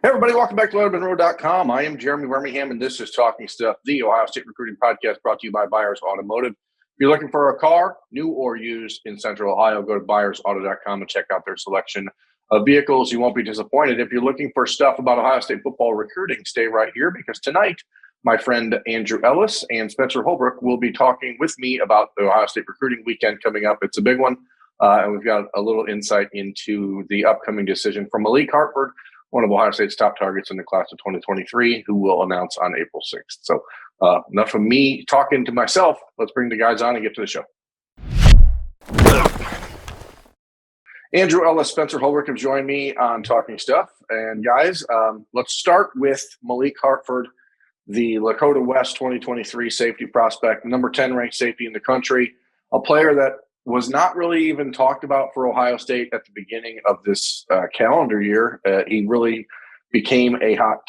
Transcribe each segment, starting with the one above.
Hey, everybody, welcome back to LettermenRow.com. I am Jeremy Birmingham, and this is Talking Stuff, the Ohio State recruiting podcast brought to you by Buyers Automotive. If you're looking for a car, new or used in Central Ohio, go to buyersauto.com and check out their selection of vehicles. You won't be disappointed. If you're looking for stuff about Ohio State football recruiting, stay right here because tonight, my friend Andrew Ellis and Spencer Holbrook will be talking with me about the Ohio State recruiting weekend coming up. It's a big one, and we've got a little insight into the upcoming decision from Malik Hartford, one of Ohio State's top targets in the class of 2023, who will announce on April 6th. So enough of me talking to myself. Let's bring the guys on and get to the show. Andrew Ellis, Spencer Holbrook have joined me on Talking Stuff. And guys, let's start with Malik Hartford, the Lakota West 2023 safety prospect, number 10 ranked safety in the country, a player that was not really even talked about for Ohio State at the beginning of this calendar year. He really became a hot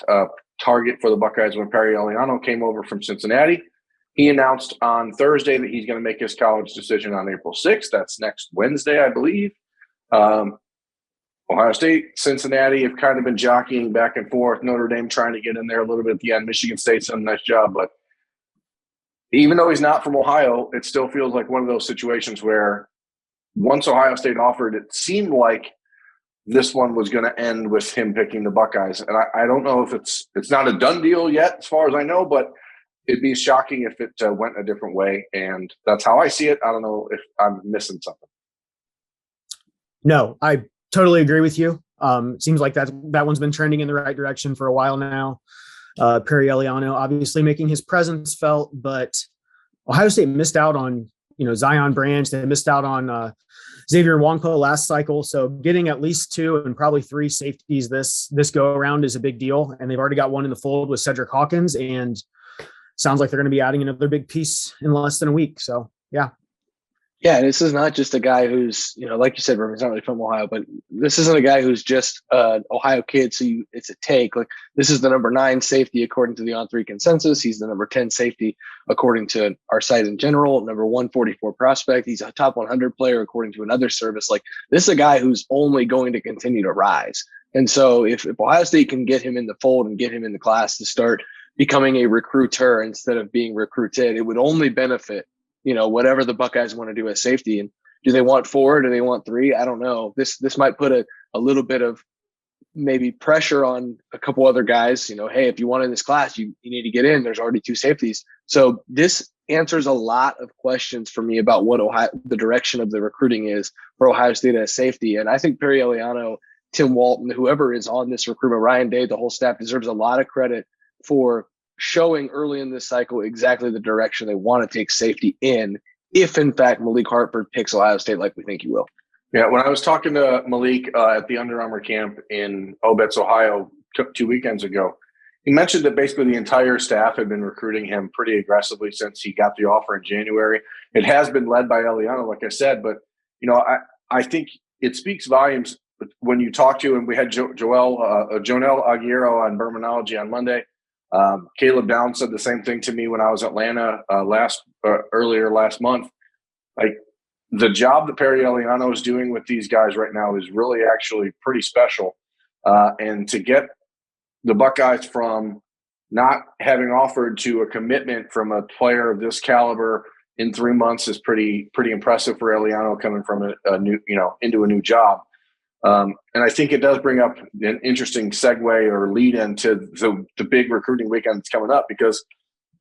target for the Buckeyes when Perry Eliano came over from Cincinnati. He announced on Thursday that he's going to make his college decision on April 6th. That's next Wednesday, I believe. Ohio State, Cincinnati have kind of been jockeying back and forth. Notre Dame trying to get in there a little bit at the end. Michigan State's done a nice job, but even though he's not from Ohio, it still feels like one of those situations where once Ohio State offered, it seemed like this one was going to end with him picking the Buckeyes. And I don't know if it's not a done deal yet, as far as I know, but it'd be shocking if it went a different way. And that's how I see it. I don't know if I'm missing something. No, I totally agree with you. Seems like that one's been trending in the right direction for a while now. Perry Eliano obviously making his presence felt, but Ohio State missed out on, Zion Branch. They missed out on Xavier Nwankwo last cycle. So getting at least 2 and probably 3 safeties this go around is a big deal. And they've already got one in the fold with Cedric Hawkins, and sounds like they're going to be adding another big piece in less than a week. So yeah. Yeah, this is not just a guy who's, like you said, he's not really from Ohio, but this isn't a guy who's just an Ohio kid, so it's a take. Like, this is the number 9 safety according to the On3 consensus. He's the number 10 safety according to our site in general, number 144 prospect. He's a top 100 player according to another service. Like, this is a guy who's only going to continue to rise. And so if Ohio State can get him in the fold and get him in the class to start becoming a recruiter instead of being recruited, it would only benefit whatever the Buckeyes want to do as safety. And do they want 4? Do they want 3? I don't know. This might put a little bit of maybe pressure on a couple other guys. Hey, if you want in this class, you need to get in. There's already 2 safeties. So this answers a lot of questions for me about what the direction of the recruiting is for Ohio State as safety. And I think Perry Eliano, Tim Walton, whoever is on this recruitment, Ryan Day, the whole staff deserves a lot of credit for showing early in this cycle exactly the direction they want to take safety in, if in fact Malik Hartford picks Ohio State like we think he will. Yeah, when I was talking to Malik at the Under Armour camp in Obetz, Ohio, 2 weekends ago, he mentioned that basically the entire staff had been recruiting him pretty aggressively since he got the offer in January. It has been led by Eliano, like I said, but I think it speaks volumes when you talk to, and we had Jonel Aguirre on Bermanology on Monday. Caleb Downs said the same thing to me when I was in Atlanta earlier last month. Like, the job that Perry Eliano is doing with these guys right now is really actually pretty special. And to get the Buckeyes from not having offered to a commitment from a player of this caliber in 3 months is pretty impressive for Eliano coming from a new, into a new job. And I think it does bring up an interesting segue or lead into the big recruiting weekend that's coming up, because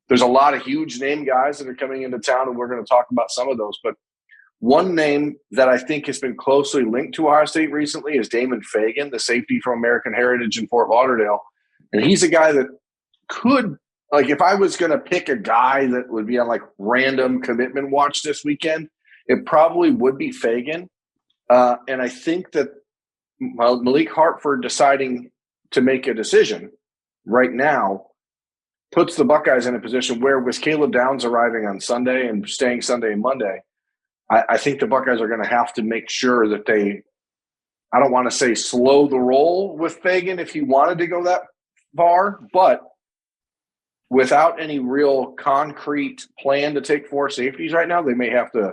there's a lot of huge name guys that are coming into town, and we're going to talk about some of those. But one name that I think has been closely linked to Ohio State recently is Damon Fagan, the safety from American Heritage in Fort Lauderdale. And he's a guy that could, like, if I was going to pick a guy that would be on like random commitment watch this weekend, it probably would be Fagan. And I think that Malik Hartford deciding to make a decision right now puts the Buckeyes in a position where, with Caleb Downs arriving on Sunday and staying Sunday and Monday, I think the Buckeyes are going to have to make sure that they, I don't want to say slow the roll with Fagan if he wanted to go that far, but without any real concrete plan to take 4 safeties right now, they may have to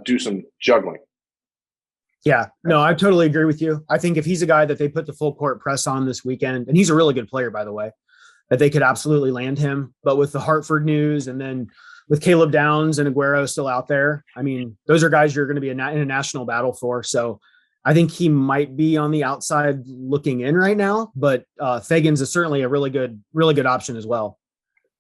do some juggling. Yeah, no, I totally agree with you. I think if he's a guy that they put the full court press on this weekend, and he's a really good player, by the way, that they could absolutely land him. But with the Hartford news and then with Caleb Downs and Aguero still out there, I mean, those are guys you're going to be in a national battle for. So I think he might be on the outside looking in right now, but Fagans is certainly a really good option as well.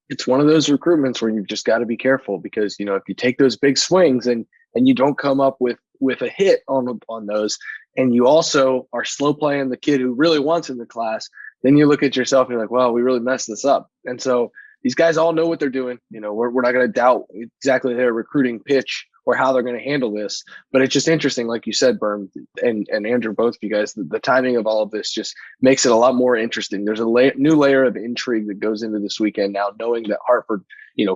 It's one of those recruitments where you've just got to be careful because, if you take those big swings and you don't come up with a hit on those, and you also are slow playing the kid who really wants in the class, then you look at yourself and you're like, well, we really messed this up. And so these guys all know what they're doing. We're not going to doubt exactly their recruiting pitch or how they're going to handle this. But it's just interesting, like you said, Berm and Andrew, both of you guys, the timing of all of this just makes it a lot more interesting. There's a new layer of intrigue that goes into this weekend now, knowing that Hartford,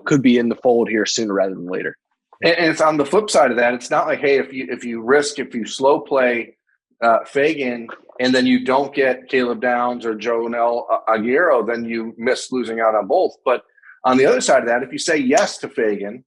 could be in the fold here sooner rather than later. And it's on the flip side of that. It's not like, hey, if you slow play Fagan and then you don't get Caleb Downs or Jonel Aguero, then you miss losing out on both. But on the other side of that, if you say yes to Fagan,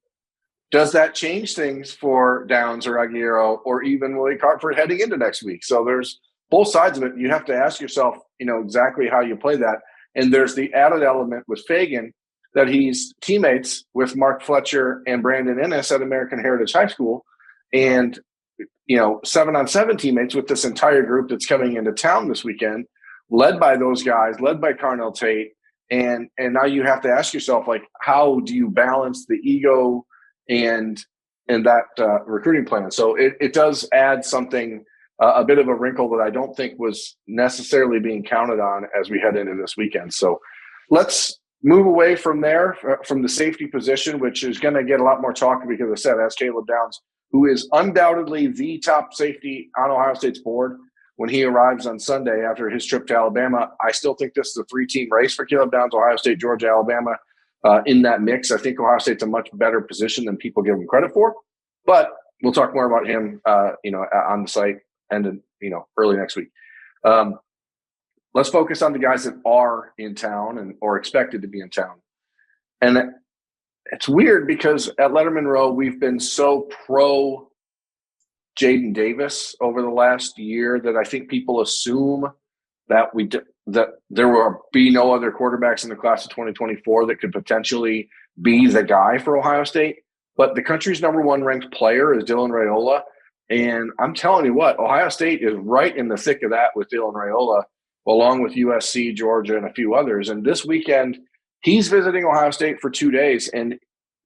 does that change things for Downs or Aguero or even Malik Hartford heading into next week? So there's both sides of it. You have to ask yourself, exactly how you play that. And there's the added element with Fagan that he's teammates with Mark Fletcher and Brandon Ennis at American Heritage High School. And 7-on-7 teammates with this entire group that's coming into town this weekend, led by those guys, led by Carnell Tate. And now you have to ask yourself, like, how do you balance the ego and that recruiting plan? So it does add something, a bit of a wrinkle that I don't think was necessarily being counted on as we head into this weekend. So let's move away from there, from the safety position, which is going to get a lot more talk because, as I said, that's Caleb Downs, who is undoubtedly the top safety on Ohio State's board when he arrives on Sunday after his trip to Alabama. I still think this is a 3-team race for Caleb Downs: Ohio State, Georgia, Alabama. In that mix, I think Ohio State's a much better position than people give him credit for. But we'll talk more about him, on the site and early next week. Let's focus on the guys that are in town or expected to be in town. And it's weird because at Lettermen Row, we've been so pro Jaden Davis over the last year that I think people assume that that there will be no other quarterbacks in the class of 2024 that could potentially be the guy for Ohio State. But the country's number one ranked player is Dylan Raiola. And I'm telling you what, Ohio State is right in the thick of that with Dylan Raiola, along with USC, Georgia, and a few others. And this weekend, he's visiting Ohio State for 2 days. And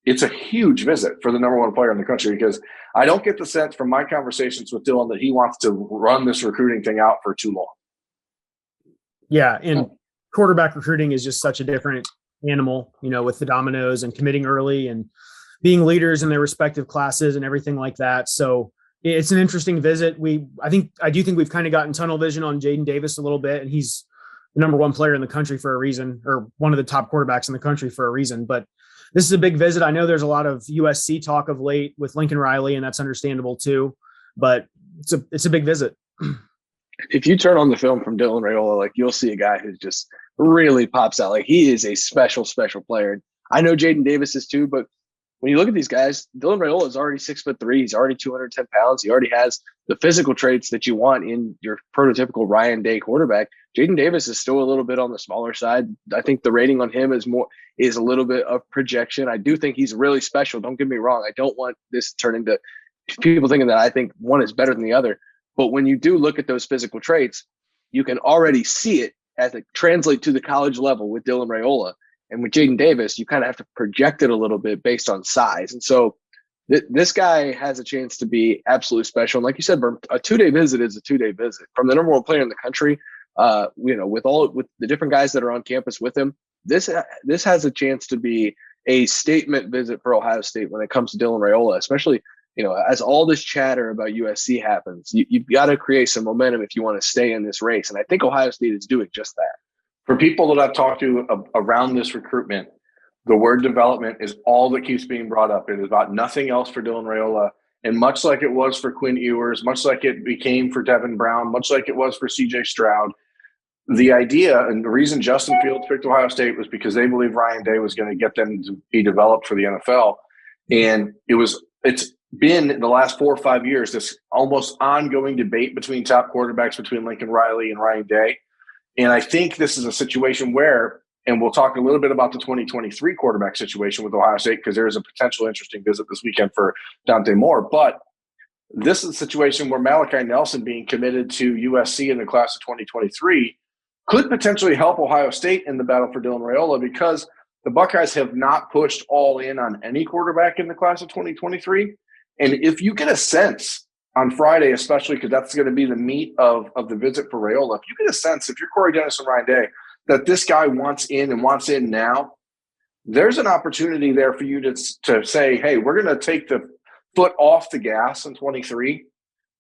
it's a huge visit for the number one player in the country because I don't get the sense from my conversations with Dylan that he wants to run this recruiting thing out for too long. Yeah, and quarterback recruiting is just such a different animal, with the dominoes and committing early and being leaders in their respective classes and everything like that. So it's an interesting visit. I do think we've kind of gotten tunnel vision on Jaden Davis a little bit, and he's the number one player in the country for a reason, or one of the top quarterbacks in the country for a reason. But this is a big visit. I know there's a lot of USC talk of late with Lincoln Riley, and that's understandable too. But it's a big visit. If you turn on the film from Dylan Raiola, like, you'll see a guy who just really pops out. Like, he is a special, special player. I know Jaden Davis is too, but when you look at these guys, Dylan Raiola is already 6'3". He's already 210 pounds. He already has the physical traits that you want in your prototypical Ryan Day quarterback. Jaden Davis is still a little bit on the smaller side. I think the rating on him is a little bit of projection. I do think he's really special. Don't get me wrong. I don't want this to turn into people thinking that I think one is better than the other. But when you do look at those physical traits, you can already see it as it translate to the college level with Dylan Raiola. And with Jaden Davis, you kind of have to project it a little bit based on size. And so this guy has a chance to be absolutely special. And like you said, Berm, a 2-day visit is a 2-day visit from the number one player in the country. With the different guys that are on campus with him, this has a chance to be a statement visit for Ohio State when it comes to Dylan Raiola, especially, as all this chatter about USC happens. You've got to create some momentum if you want to stay in this race. And I think Ohio State is doing just that. For people that I've talked to around this recruitment, the word development is all that keeps being brought up. It is about nothing else for Dylan Raiola. And much like it was for Quinn Ewers, much like it became for Devin Brown, much like it was for CJ Stroud, the idea and the reason Justin Fields picked Ohio State was because they believe Ryan Day was going to get them to be developed for the NFL. And it's been the last 4 or 5 years this almost ongoing debate between top quarterbacks between Lincoln Riley and Ryan Day. And I think this is a situation where, and we'll talk a little bit about the 2023 quarterback situation with Ohio State because there is a potential interesting visit this weekend for Dante Moore. But this is a situation where Malachi Nelson being committed to USC in the class of 2023 could potentially help Ohio State in the battle for Dylan Raiola because the Buckeyes have not pushed all in on any quarterback in the class of 2023. And if you get a sense on Friday, especially because that's going to be the meat of the visit for Raiola, if you get a sense, if you're Corey Dennis and Ryan Day, that this guy wants in and wants in now, there's an opportunity there for you to say, hey, we're going to take the foot off the gas in 23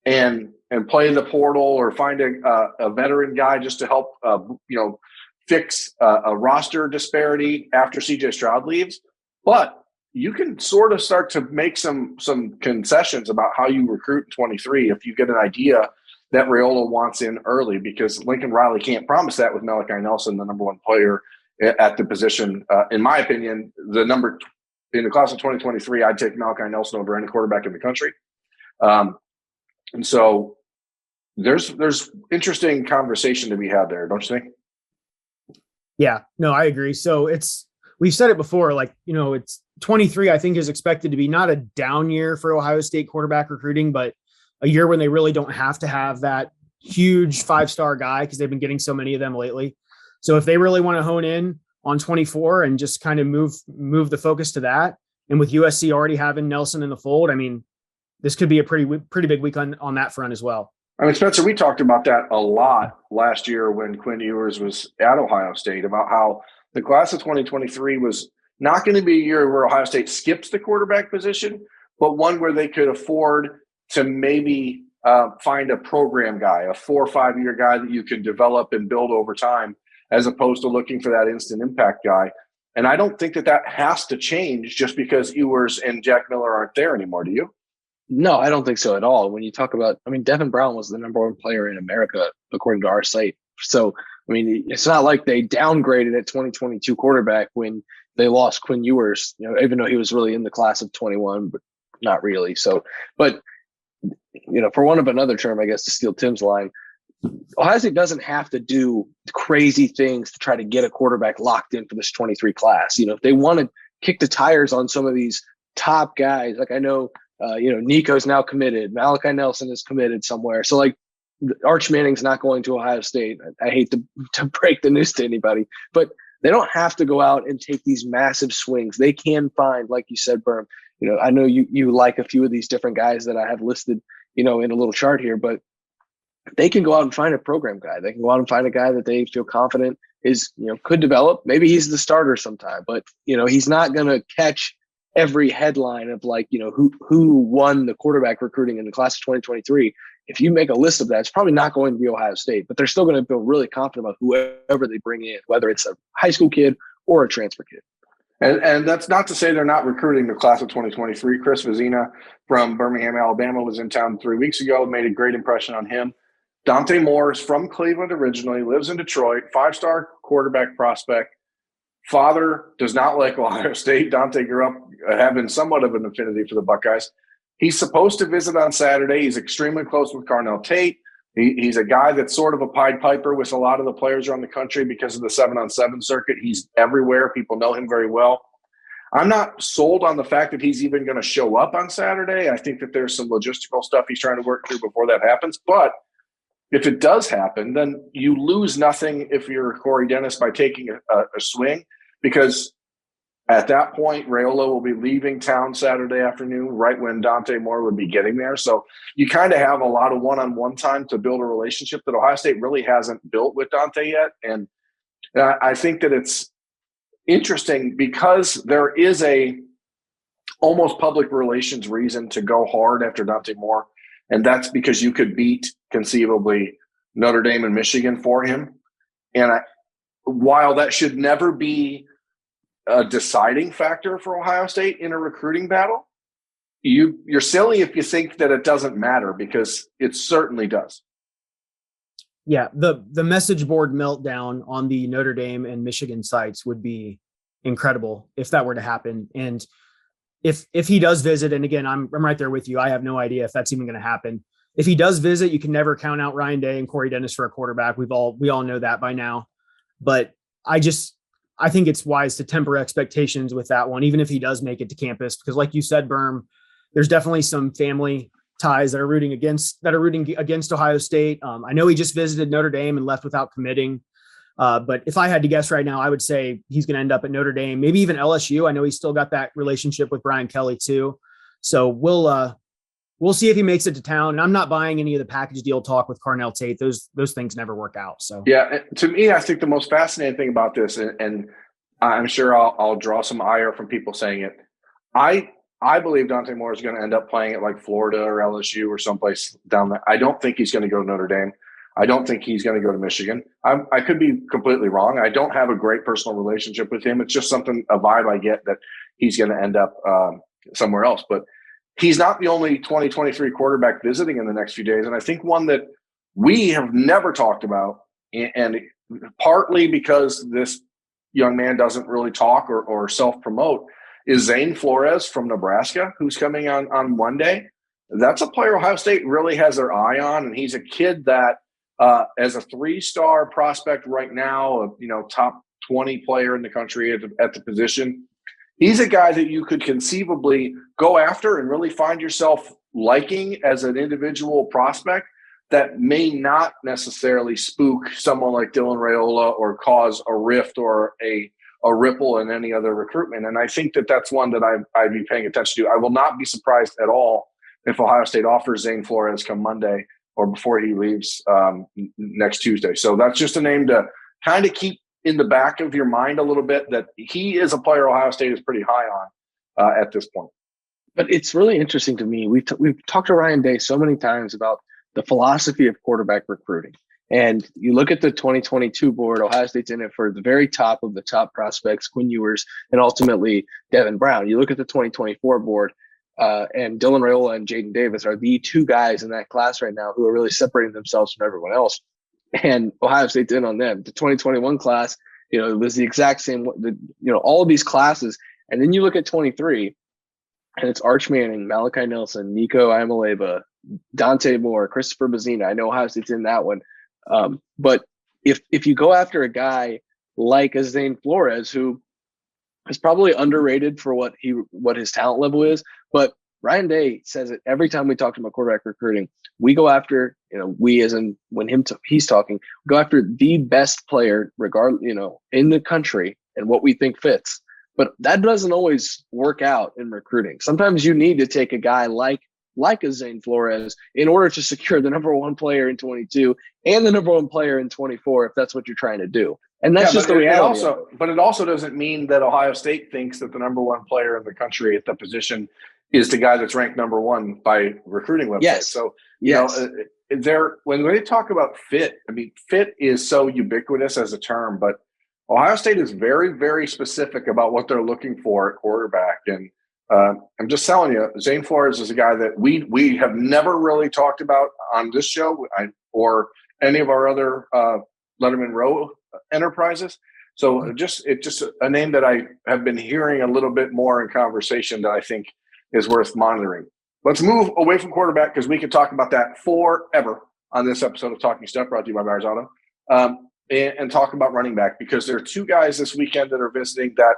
and play in the portal or find a veteran guy just to help, fix a roster disparity after CJ Stroud leaves. But you can sort of start to make some concessions about how you recruit in 23 if you get an idea that Raiola wants in early, because Lincoln Riley can't promise that with Malachi Nelson, the number one player at the position. In my opinion, in the class of 2023, I'd take Malachi Nelson over any quarterback in the country. And so there's interesting conversation to be had there, don't you think? Yeah, no, I agree. So we've said it before, it's 23, I think, is expected to be not a down year for Ohio State quarterback recruiting, but a year when they really don't have to have that huge 5-star guy because they've been getting so many of them lately. So if they really want to hone in on 24 and just kind of move the focus to that, and with USC already having Nelson in the fold, I mean, this could be a pretty big week on that front as well. I mean, Spencer, we talked about that a lot last year when Quinn Ewers was at Ohio State about how the class of 2023 was not going to be a year where Ohio State skips the quarterback position, but one where they could afford to maybe find a program guy, a 4 or 5 year guy that you can develop and build over time, as opposed to looking for that instant impact guy. And I don't think that has to change just because Ewers and Jack Miller aren't there anymore. Do you? No, I don't think so at all. When you talk about, Devin Brown was the number one player in America, according to our site. So, it's not like they downgraded at 2022 quarterback when they lost Quinn Ewers, even though he was really in the class of 21, but not really. So, but, for one of another term, I guess, to steal Tim's line, Ohio State doesn't have to do crazy things to try to get a quarterback locked in for this 23 class. If they want to kick the tires on some of these top guys, like I know, Nico's now committed. Malachi Nelson is committed somewhere. So Arch Manning's not going to Ohio State. I hate to break the news to anybody, but they don't have to go out and take these massive swings. They can find, like you said, Berm, I know you like a few of these different guys that I have listed, in a little chart here, but they can go out and find a program guy. They can go out and find a guy that they feel confident is, could develop. Maybe he's the starter sometime, but, he's not going to catch every headline of who won the quarterback recruiting in the class of 2023. If you make a list of that, it's probably not going to be Ohio State, but they're still going to feel really confident about whoever they bring in, whether it's a high school kid or a transfer kid. And that's not to say they're not recruiting the class of 2023. Chris Vizina from Birmingham, Alabama was in town 3 weeks ago, made a great impression on him. Dante Moore is from Cleveland originally, lives in Detroit, 5-star quarterback prospect. Father does not like Ohio State. Dante grew up having somewhat of an affinity for the Buckeyes. He's supposed to visit on Saturday. He's extremely close with Carnell Tate. He's a guy that's sort of a Pied Piper with a lot of the players around the country because of the 7-on-7 circuit. He's everywhere. People know him very well. I'm not sold on the fact that he's even going to show up on Saturday. I think that there's some logistical stuff he's trying to work through before that happens. But if it does happen, then you lose nothing if you're Corey Dennis by taking a swing, because at that point, Raiola will be leaving town Saturday afternoon, right when Dante Moore would be getting there. So you kind of have a lot of one-on-one time to build a relationship that Ohio State really hasn't built with Dante yet. And I think that it's interesting because there is a almost public relations reason to go hard after Dante Moore. And that's because you could beat, conceivably, Notre Dame and Michigan for him. And while that should never be a deciding factor for Ohio State in a recruiting battle, you're silly if you think that it doesn't matter, because it certainly does. Yeah, the message board meltdown on the Notre Dame and Michigan sites would be incredible if that were to happen. And if he does visit, and again, I'm right there with you. I have no idea if that's even going to happen. If he does visit, you can never count out Ryan Day and Corey Dennis for a quarterback. We all know that by now. But I think it's wise to temper expectations with that one, even if he does make it to campus, because like you said, Berm, there's definitely some family ties that are rooting against Ohio State. I know he just visited Notre Dame and left without committing. But if I had to guess right now, I would say he's going to end up at Notre Dame, maybe even LSU. I know he's still got that relationship with Brian Kelly too. So we'll see if he makes it to town. And I'm not buying any of the package deal talk with Carnell Tate. Those things never work out. So yeah, to me, I think the most fascinating thing about this, and I'm sure I'll draw some ire from people saying it. I believe Dante Moore is going to end up playing at like Florida or LSU or someplace down there. I don't think he's going to go to Notre Dame. I don't think he's going to go to Michigan. I could be completely wrong. I don't have a great personal relationship with him. It's just a vibe I get that he's going to end up somewhere else. But he's not the only 2023 quarterback visiting in the next few days. And I think one that we have never talked about, and partly because this young man doesn't really talk or self-promote, is Zane Flores from Nebraska, who's coming on Monday. That's a player Ohio State really has their eye on, and he's a kid that, as a 3-star prospect right now, top 20 player in the country at the position, he's a guy that you could conceivably go after and really find yourself liking as an individual prospect that may not necessarily spook someone like Dylan Raiola or cause a rift or a ripple in any other recruitment. And I think that's one that I'd be paying attention to. I will not be surprised at all if Ohio State offers Zane Flores come Monday or before he leaves next Tuesday. So that's just a name to kind of keep in the back of your mind a little bit, that he is a player Ohio State is pretty high on at this point. But it's really interesting to me. We've talked to Ryan Day so many times about the philosophy of quarterback recruiting. And you look at the 2022 board, Ohio State's in it for the very top of the top prospects, Quinn Ewers, and ultimately Devin Brown. You look at the 2024 board, and Dylan Raiola and Jaden Davis are the two guys in that class right now who are really separating themselves from everyone else. And Ohio State's in on them. The 2021 class, it was the exact same, all of these classes. And then you look at 23, and it's Arch Manning, Malachi Nelson, Nico Iamaleava, Dante Moore, Christopher Bazzina. I know Ohio State's in that one. But if you go after a guy like a Zane Flores, who is probably underrated for what his talent level is, but Ryan Day says it every time we talk to him about quarterback recruiting. We go after, we as in when he's talking, go after the best player, in the country and what we think fits. But that doesn't always work out in recruiting. Sometimes you need to take a guy like a Zane Flores in order to secure the number one player in 22 and the number one player in 24, if that's what you're trying to do. And that's just the reality. But it also doesn't mean that Ohio State thinks that the number one player in the country at the position is the guy that's ranked number one by recruiting websites. Yes. So, when they talk about fit, fit is so ubiquitous as a term, but Ohio State is very, very specific about what they're looking for at quarterback. And I'm just telling you, Zane Flores is a guy that we have never really talked about on this show or any of our other Lettermen Row enterprises. So it's just a name that I have been hearing a little bit more in conversation that I think is worth monitoring. Let's move away from quarterback because we could talk about that forever on this episode of Talking Stuff, brought to you by Byers Auto, and talk about running back, because there are two guys this weekend that are visiting that,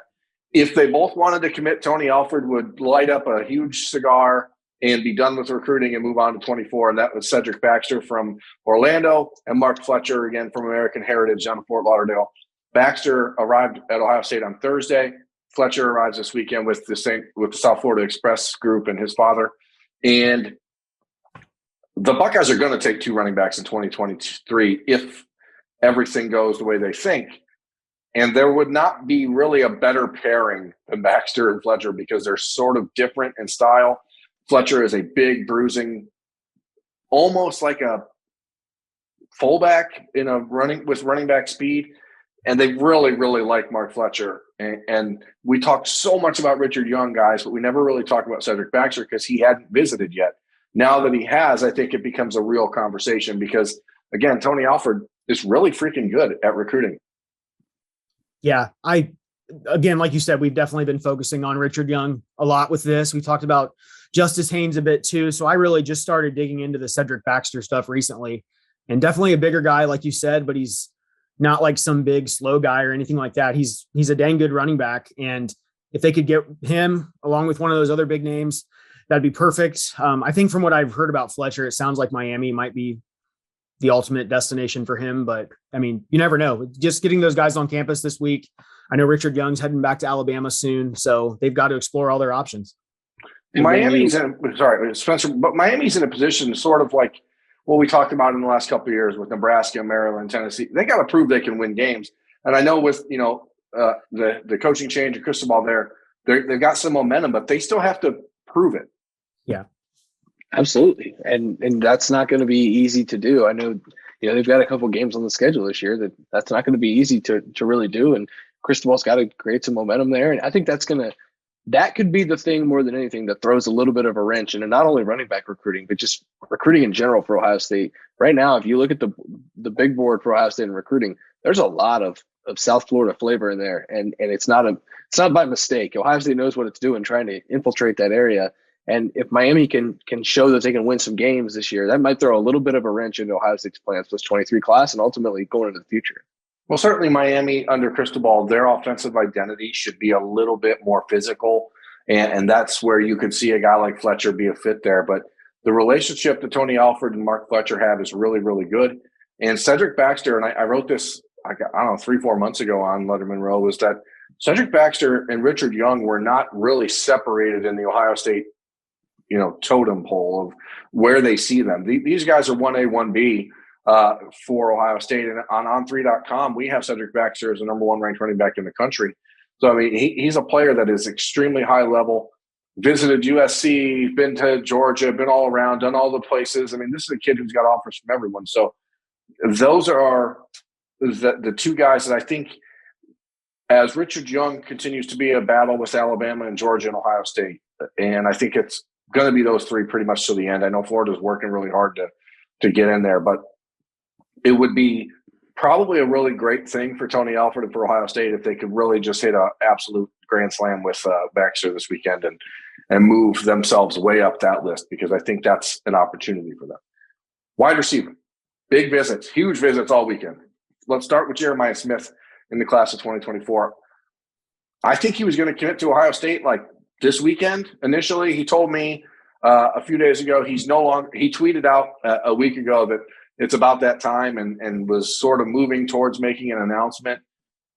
if they both wanted to commit, Tony Alford would light up a huge cigar and be done with recruiting and move on to 24. And that was Cedric Baxter from Orlando and Mark Fletcher, again, from American Heritage down in Fort Lauderdale. Baxter arrived at Ohio State on Thursday. Fletcher arrives this weekend with the South Florida Express group and his father. And the Buckeyes are going to take two running backs in 2023 if everything goes the way they think. And there would not be really a better pairing than Baxter and Fletcher because they're sort of different in style. Fletcher is a big, bruising, almost like a fullback with running back speed. And they really, really like Mark Fletcher. And we talked so much about Richard Young, guys, but we never really talked about Cedric Baxter because he hadn't visited yet. Now that he has, I think it becomes a real conversation because, again, Tony Alford is really freaking good at recruiting. Yeah, I again, like you said, we've definitely been focusing on Richard Young a lot with this. We talked about Justice Haynes a bit too. So I really just started digging into the Cedric Baxter stuff recently, and definitely a bigger guy, like you said, but he's not like some big slow guy or anything like that. He's a dang good running back. And if they could get him along with one of those other big names, that'd be perfect. I think from what I've heard about Fletcher, it sounds like Miami might be the ultimate destination for him. But I mean, you never know. Just getting those guys on campus this week. I know Richard Young's heading back to Alabama soon, so they've got to explore all their options. Miami's Spencer, but Miami's in a position sort of like what we talked about in the last couple of years with Nebraska, Maryland, Tennessee. They got to prove they can win games. And I know with, the coaching change and Cristobal they've got some momentum, but they still have to prove it. Yeah, absolutely. And that's not going to be easy to do. I know, they've got a couple games on the schedule this year that's not going to be easy to really do. And Cristobal's got to create some momentum there. And I think that could be the thing more than anything that throws a little bit of a wrench in, and not only running back recruiting, but just recruiting in general for Ohio State. Right now, if you look at the big board for Ohio State in recruiting, there's a lot of South Florida flavor in there. And it's not by mistake. Ohio State knows what it's doing, trying to infiltrate that area. And if Miami can show that they can win some games this year, that might throw a little bit of a wrench into Ohio State's plans for this 23 class and ultimately going into the future. Well, certainly Miami under Cristobal, their offensive identity should be a little bit more physical. And that's where you could see a guy like Fletcher be a fit there. But the relationship that Tony Alford and Mark Fletcher have is really, really good. And Cedric Baxter, and I wrote this, I don't know, 3-4 months ago on Lettermen Row, was that Cedric Baxter and Richard Young were not really separated in the Ohio State, totem pole of where they see them. These guys are 1A, 1B. For Ohio State. And on on3.com, we have Cedric Baxter as the number 1 ranked running back in the country. So, I mean, he's a player that is extremely high level, visited USC, been to Georgia, been all around, done all the places. I mean, this is a kid who's got offers from everyone. So those are the two guys that I think, as Richard Young continues to be a battle with Alabama and Georgia and Ohio State, and I think it's going to be those three pretty much to the end. I know Florida's working really hard to get in there, but it would be probably a really great thing for Tony Alford and for Ohio State if they could really just hit an absolute grand slam with Baxter this weekend and move themselves way up that list, because I think that's an opportunity for them. Wide receiver, big visits, huge visits all weekend. Let's start with Jeremiah Smith in the class of 2024. I think he was going to commit to Ohio State like this weekend. Initially, he told me a few days ago he tweeted out a week ago that it's about that time and was sort of moving towards making an announcement.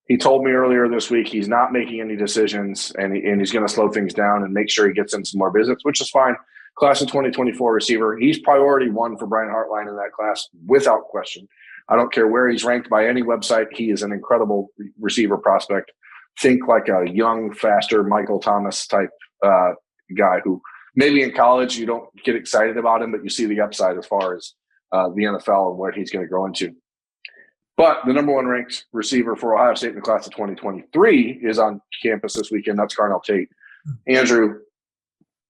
He told me earlier this week he's not making any decisions and he's going to slow things down and make sure he gets in some more visits, which is fine. Class of 2024 receiver. He's priority 1 for Brian Hartline in that class without question. I don't care where he's ranked by any website. He is an incredible receiver prospect. Think like a young, faster Michael Thomas type guy who maybe in college you don't get excited about him, but you see the upside as far as the NFL and where he's going to grow into. But the number 1 ranked receiver for Ohio State in the class of 2023 is on campus this weekend. That's Carnell Tate. Andrew,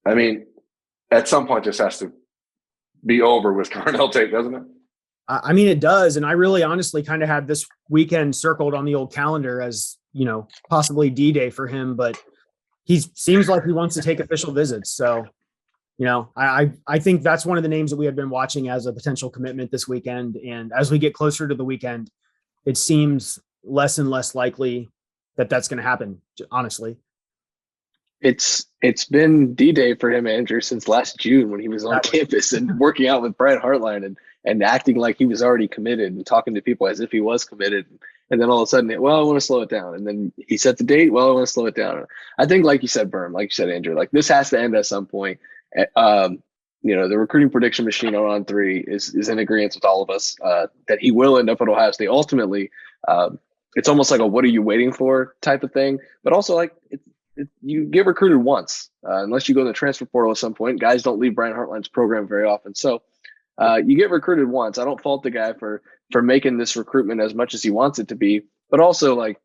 I mean, at some point this has to be over with Carnell Tate, doesn't it? I mean, it does. And I really honestly kind of had this weekend circled on the old calendar as, possibly D-Day for him, but he seems like he wants to take official visits. So, I think that's one of the names that we had been watching as a potential commitment this weekend. And as we get closer to the weekend, it seems less and less likely that that's going to happen, honestly. It's been D-Day for him, Andrew, since last June when he was on campus and working out with Brian Hartline and acting like he was already committed and talking to people as if he was committed. And then all of a sudden, I want to slow it down. And then he set the date. I want to slow it down. I think, like you said, Berm, like you said, Andrew, like this has to end at some point. The recruiting prediction machine on 3 is in agreement with all of us that he will end up at Ohio State. Ultimately, it's almost like a "what are you waiting for" type of thing. But also, like you get recruited once, unless you go to the transfer portal at some point. Guys don't leave Brian Hartline's program very often, so you get recruited once. I don't fault the guy for making this recruitment as much as he wants it to be. But also, like,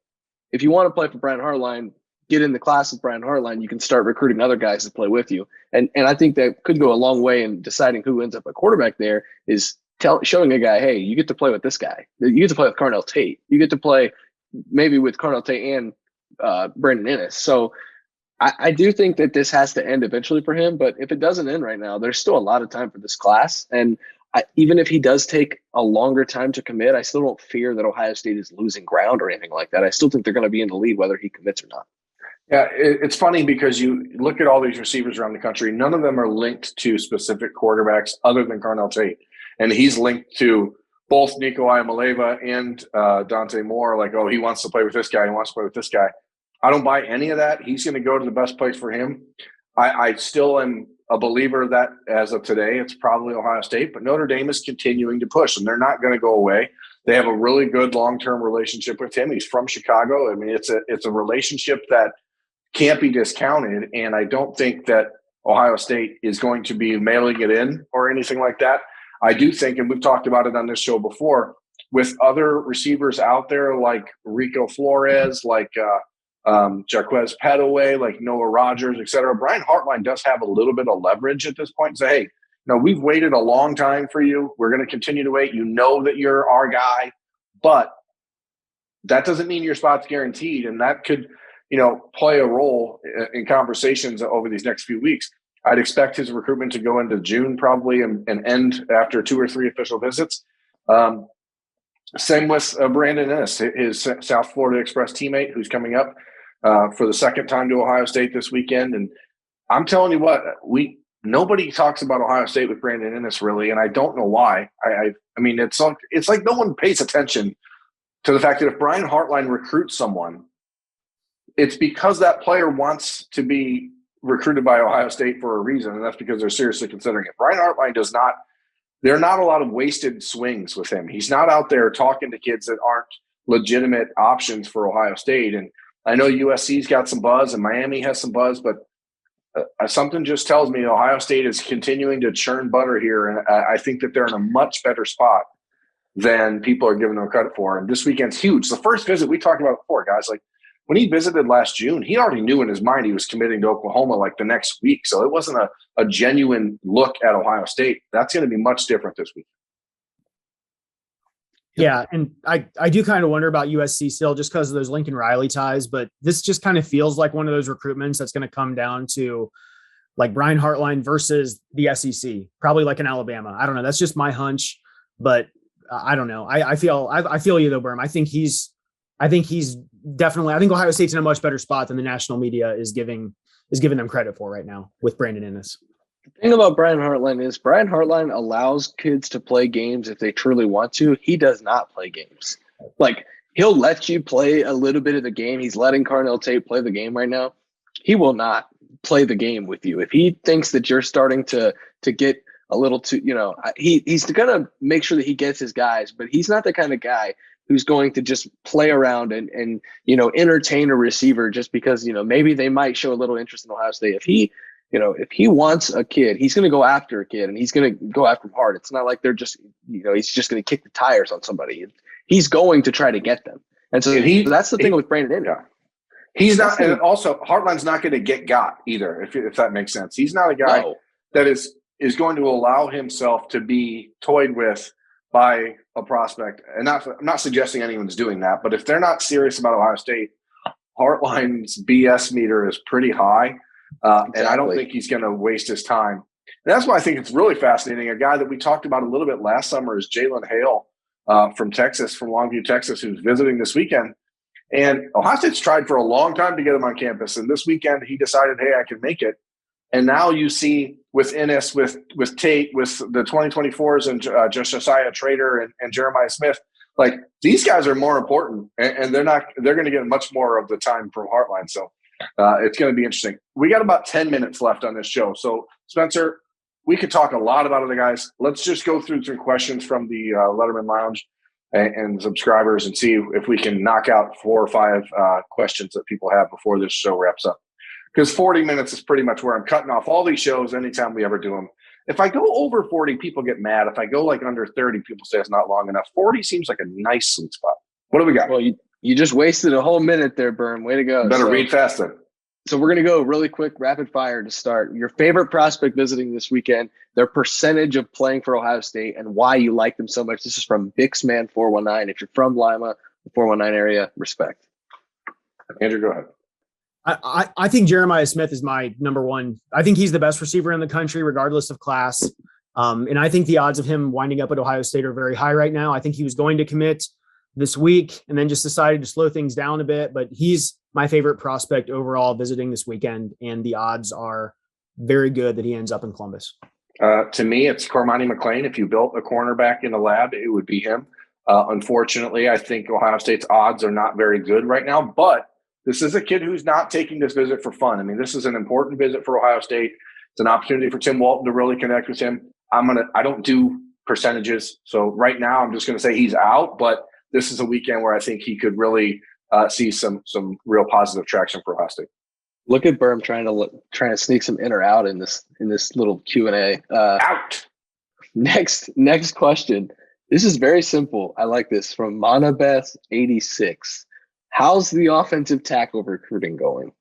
if you want to play for Brian Hartline, get in the class with Brian Hartline, you can start recruiting other guys to play with you. And I think that could go a long way in deciding who ends up at quarterback there is showing a guy, hey, you get to play with this guy. You get to play with Carnell Tate. You get to play maybe with Carnell Tate and Brandon Inniss. So I do think that this has to end eventually for him, but if it doesn't end right now, there's still a lot of time for this class. And even if he does take a longer time to commit, I still don't fear that Ohio State is losing ground or anything like that. I still think they're going to be in the lead whether he commits or not. Yeah, it's funny because you look at all these receivers around the country, none of them are linked to specific quarterbacks other than Carnell Tate. And he's linked to both Nico Iamaleava and Dante Moore, like, oh, he wants to play with this guy, he wants to play with this guy. I don't buy any of that. He's going to go to the best place for him. I still am a believer that as of today, it's probably Ohio State, but Notre Dame is continuing to push, and they're not going to go away. They have a really good long-term relationship with him. He's from Chicago. I mean, it's a relationship that can't be discounted, and I don't think that Ohio State is going to be mailing it in or anything like that. I do think, and we've talked about it on this show before, with other receivers out there like Rico Flores, like Jaquez Petaway, like Noah Rogers, et cetera, Brian Hartline does have a little bit of leverage at this point and say, hey, we've waited a long time for you. We're going to continue to wait. You know that you're our guy, but that doesn't mean your spot's guaranteed. And that could, play a role in conversations over these next few weeks. I'd expect his recruitment to go into June probably and end after 2 or 3 official visits. Same with Brandon Inniss, his South Florida Express teammate who's coming up for the second time to Ohio State this weekend. And I'm telling you what, nobody talks about Ohio State with Brandon Inniss really, and I don't know why. I mean, it's like no one pays attention to the fact that if Brian Hartline recruits someone, it's because that player wants to be recruited by Ohio State for a reason, and that's because they're seriously considering it. Brian Hartline does not – there are not a lot of wasted swings with him. He's not out there talking to kids that aren't legitimate options for Ohio State. And I know USC's got some buzz and Miami has some buzz, but something just tells me Ohio State is continuing to churn butter here, and I think that they're in a much better spot than people are giving them credit for. And this weekend's huge. The first visit we talked about before, guys, like when he visited last June, he already knew in his mind he was committing to Oklahoma like the next week. So it wasn't a genuine look at Ohio State. That's going to be much different this week. Yeah, and I do kind of wonder about USC still just because of those Lincoln Riley ties, but this just kind of feels like one of those recruitments that's going to come down to like Brian Hartline versus the SEC, probably like in Alabama. I don't know. That's just my hunch, but I don't know. I feel you though, Berm. I think Ohio State's in a much better spot than the national media is giving them credit for right now with Brandon Inniss. The thing about Brian Hartline is Brian Hartline allows kids to play games if they truly want to. He does not play games. Like, he'll let you play a little bit of the game. He's letting Carnell Tate play the game right now. He will not play the game with you. If he thinks that you're starting to get a little too, he's going to make sure that he gets his guys, but he's not the kind of guy who's going to just play around and entertain a receiver just because, maybe they might show a little interest in Ohio State. If he wants a kid, he's going to go after a kid and he's going to go after him hard. It's not like they're just, he's just going to kick the tires on somebody. He's going to try to get them. And so that's the thing with Brandon Inniss. Yeah. He's not, and also Hartline's not going to got either, if that makes sense. He's not a guy that is going to allow himself to be toyed with by a prospect. And I'm not suggesting anyone's doing that, but if they're not serious about Ohio State, Hartline's BS meter is pretty high. Exactly. And I don't think he's going to waste his time. And that's why I think it's really fascinating. A guy that we talked about a little bit last summer is Jalen Hale from Texas, from Longview, Texas, who's visiting this weekend. And Ohio State's tried for a long time to get him on campus. And this weekend he decided, hey, I can make it. And now you see with Inniss, with Tate, with the 2024s and Josiah Trader and Jeremiah Smith, like these guys are more important, and they're going to get much more of the time from Hartline. So it's going to be interesting. We got about 10 minutes left on this show. So Spencer, we could talk a lot about other guys. Let's just go through some questions from the Lettermen Lounge and subscribers and see if we can knock out 4 or 5 questions that people have before this show wraps up. Because 40 minutes is pretty much where I'm cutting off all these shows anytime we ever do them. If I go over 40, people get mad. If I go like under 30, people say it's not long enough. 40 seems like a nice sweet spot. What do we got? Well, you just wasted a whole minute there, Berm. Way to go. Better read faster. So we're going to go really quick, rapid fire to start. Your favorite prospect visiting this weekend, their percentage of playing for Ohio State, and why you like them so much. This is from Bixman419. If you're from Lima, the 419 area, respect. Andrew, go ahead. I think Jeremiah Smith is my number one. I think he's the best receiver in the country, regardless of class. And I think the odds of him winding up at Ohio State are very high right now. I think he was going to commit this week and then just decided to slow things down a bit. But he's my favorite prospect overall visiting this weekend. And the odds are very good that he ends up in Columbus. To me, it's Cormani McClain. If you built a cornerback in the lab, it would be him. Unfortunately, I think Ohio State's odds are not very good right now. But this is a kid who's not taking this visit for fun. I mean, this is an important visit for Ohio State. It's an opportunity for Tim Walton to really connect with him. I don't do percentages. So right now I'm just going to say he's out, but this is a weekend where I think he could really see some real positive traction for Ohio State. Look at Berm trying to sneak some in or out in this little Q&A. Out. Next question. This is very simple. I like this from Monabeth86. How's the offensive tackle recruiting going?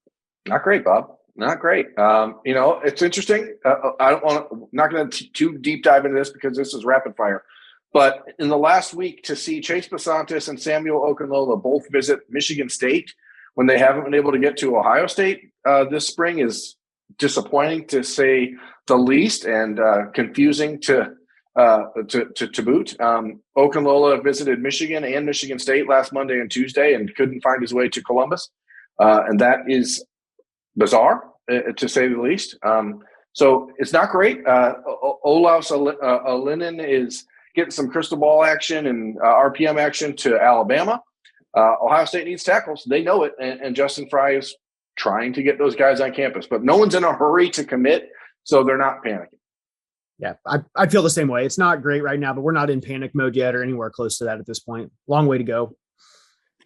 Not great, Bob. Not great. It's interesting. Not going to too deep dive into this because this is rapid fire. But in the last week, to see Chase Basantis and Samuel Okunlola both visit Michigan State when they haven't been able to get to Ohio State this spring is disappointing, to say the least, and confusing to boot. Okunlola visited Michigan and Michigan State last Monday and Tuesday and couldn't find his way to Columbus, and that is bizarre, to say the least. So it's not great. Olaus Alinen is getting some crystal ball action and RPM action to Alabama. Ohio State needs tackles. They know it, and Justin Fry is trying to get those guys on campus. But no one's in a hurry to commit, so they're not panicking. Yeah, I feel the same way. It's not great right now, but we're not in panic mode yet or anywhere close to that at this point. Long way to go.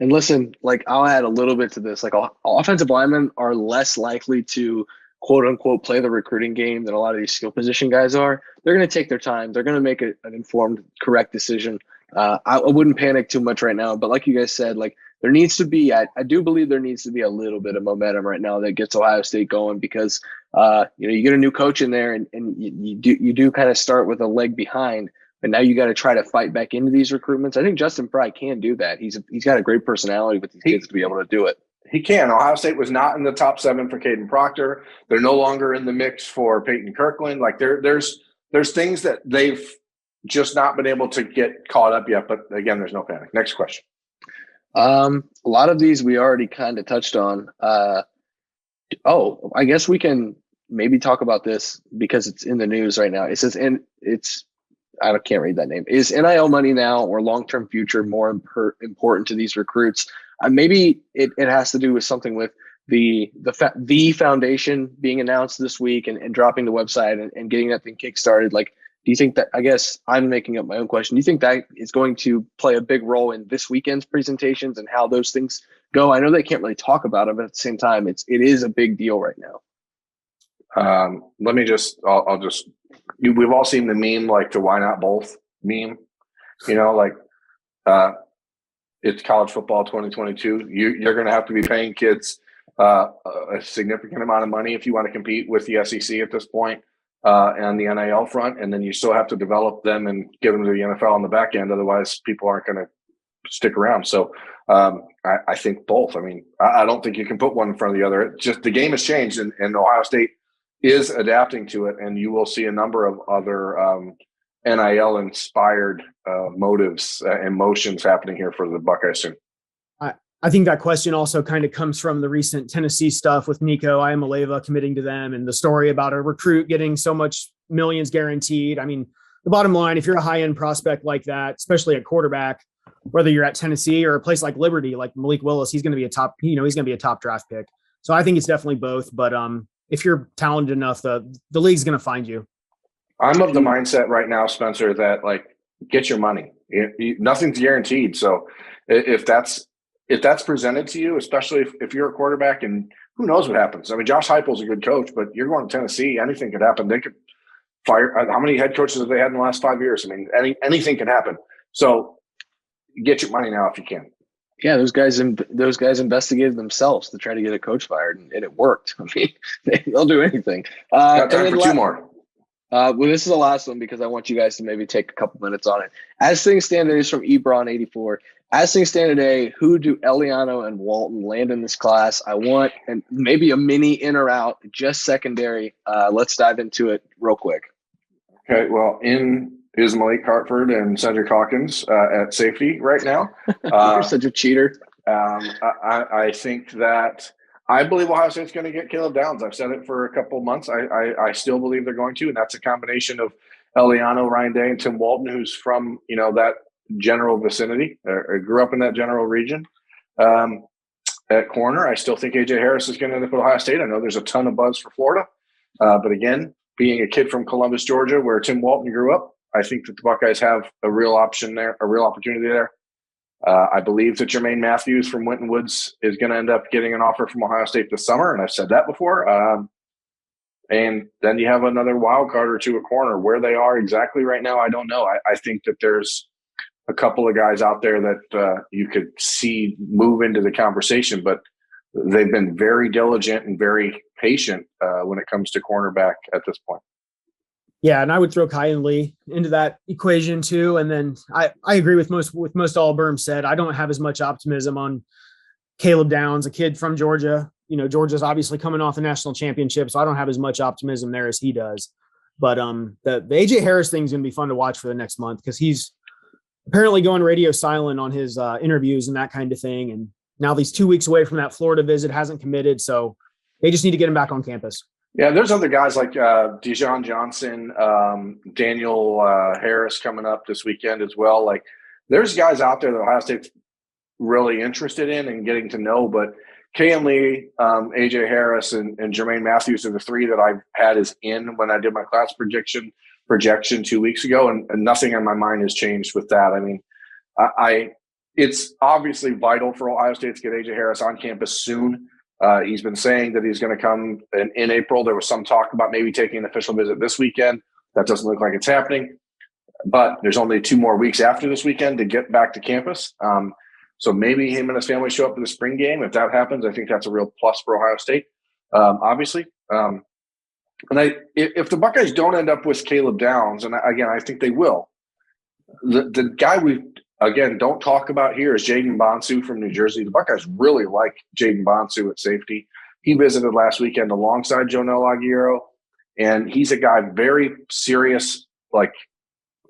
And listen, I'll add a little bit to this. Offensive linemen are less likely to quote unquote play the recruiting game than a lot of these skill position guys are. They're going to take their time. They're going to make an informed, correct decision. I wouldn't panic too much right now, but like you guys said, there needs to be, I do believe there needs to be a little bit of momentum right now that gets Ohio State going because, you get a new coach in there and you do kind of start with a leg behind. But now you got to try to fight back into these recruitments. I think Justin Fry can do that. He's got a great personality with these kids to be able to do it. He can. Ohio State was not in the top 7 for Caden Proctor. They're no longer in the mix for Peyton Kirkland. There's things that they've just not been able to get caught up yet. But again, there's no panic. Next question. A lot of these we already kind of touched on. I guess we can maybe talk about this because it's in the news right now. It says, I can't read that name. Is NIL money now or long-term future more important to these recruits? Maybe it has to do with something with the foundation being announced this week and dropping the website and getting that thing kickstarted. Do you think that, I guess I'm making up my own question, do you think that is going to play a big role in this weekend's presentations and how those things go? I know they can't really talk about it, but at the same time, it is a big deal right now. We've all seen the meme, the why not both meme, it's college football 2022. You're going to have to be paying kids a significant amount of money if you want to compete with the SEC at this point on the NIL front. And then you still have to develop them and give them to the NFL on the back end. Otherwise, people aren't going to stick around. So I think both. I mean, I don't think you can put one in front of the other. It's just the game has changed, and Ohio State is adapting to it, and you will see a number of other NIL-inspired motives and motions happening here for the Buckeyes soon. I think that question also kind of comes from the recent Tennessee stuff with Nico Iamaleava committing to them and the story about a recruit getting so much millions guaranteed. I mean, the bottom line, if you're a high-end prospect like that, especially at quarterback, whether you're at Tennessee or a place like Liberty, like Malik Willis, he's going to be a top draft pick. So I think it's definitely both. But if you're talented enough, the league's going to find you. I'm of the mindset right now, Spencer, that get your money. Nothing's guaranteed. So if that's presented to you, especially if you're a quarterback, and who knows what happens. I mean, Josh Heupel's a good coach, but you're going to Tennessee. Anything could happen. They could fire. How many head coaches have they had in the last 5 years? I mean, anything can happen. So get your money now if you can. Yeah, those guys investigated themselves to try to get a coach fired, and it worked. I mean, they'll do anything. Got time for two more. Well, this is the last one because I want you guys to maybe take a couple minutes on it. As things stand, it is from Ebron84. As things stand today, who do Eliano and Walton land in this class? I want, and maybe a mini in or out, just secondary. Let's dive into it real quick. Okay, well, in is Malik Hartford and Cedric Hawkins at safety right now. You're such a cheater. I think that I believe Ohio State's going to get Caleb Downs. I've said it for a couple of months. I still believe they're going to, and that's a combination of Eliano, Ryan Day, and Tim Walton, who's from that general vicinity, or grew up in that general region. At corner, I still think AJ Harris is going to end up at Ohio State. I know there's a ton of buzz for Florida, but again, being a kid from Columbus, Georgia, where Tim Walton grew up, I think that the Buckeyes have a real option there, a real opportunity there. I believe that Jermaine Matthews from Winton Woods is going to end up getting an offer from Ohio State this summer, and I've said that before. And then you have another wild card or two at corner. Where they are exactly right now, I don't know. I think that there's a couple of guys out there that you could see move into the conversation, but they've been very diligent and very patient when it comes to cornerback at this point. Yeah, and I would throw Kyan Lee into that equation too. And then I agree with most all Berm said. I don't have as much optimism on Caleb Downs, a kid from Georgia. Georgia's obviously coming off the national championship, so I don't have as much optimism there as he does. But the AJ Harris thing is going to be fun to watch for the next month because he's apparently going radio silent on his interviews and that kind of thing. And now he's 2 weeks away from that Florida visit, hasn't committed, so they just need to get him back on campus. Yeah, there's other guys like Dijon Johnson, Daniel Harris coming up this weekend as well. Like, there's guys out there that Ohio State's really interested in and getting to know. But Kyan Lee, AJ Harris, and Jermaine Matthews are the three that I've had as in when I did my class projection 2 weeks ago, and nothing in my mind has changed with that. I mean, it's obviously vital for Ohio State to get AJ Harris on campus soon. He's been saying that he's going to come in April. There was some talk about maybe taking an official visit this weekend. That doesn't look like it's happening. But there's only 2 more weeks after this weekend to get back to campus. So maybe him and his family show up for the spring game. If that happens, I think that's a real plus for Ohio State, obviously. And if the Buckeyes don't end up with Caleb Downs, and again, I think they will, the guy we – again, don't talk about here is Jaden Bonsu from New Jersey. The Buckeyes really like Jaden Bonsu at safety. He visited last weekend alongside Jonel Aguirre, and he's a guy very serious. Like,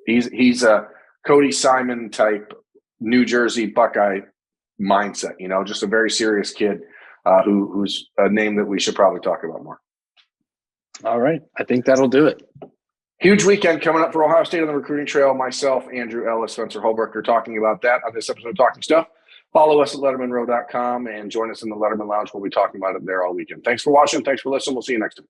he's a Cody Simon type New Jersey Buckeye mindset. Just a very serious kid who's a name that we should probably talk about more. All right, I think that'll do it. Huge weekend coming up for Ohio State on the recruiting trail. Myself, Andrew Ellis, Spencer Holbrook are talking about that on this episode of Talking Stuff. Follow us at lettermenrow.com and join us in the Lettermen Lounge. We'll be talking about it there all weekend. Thanks for watching. Thanks for listening. We'll see you next time.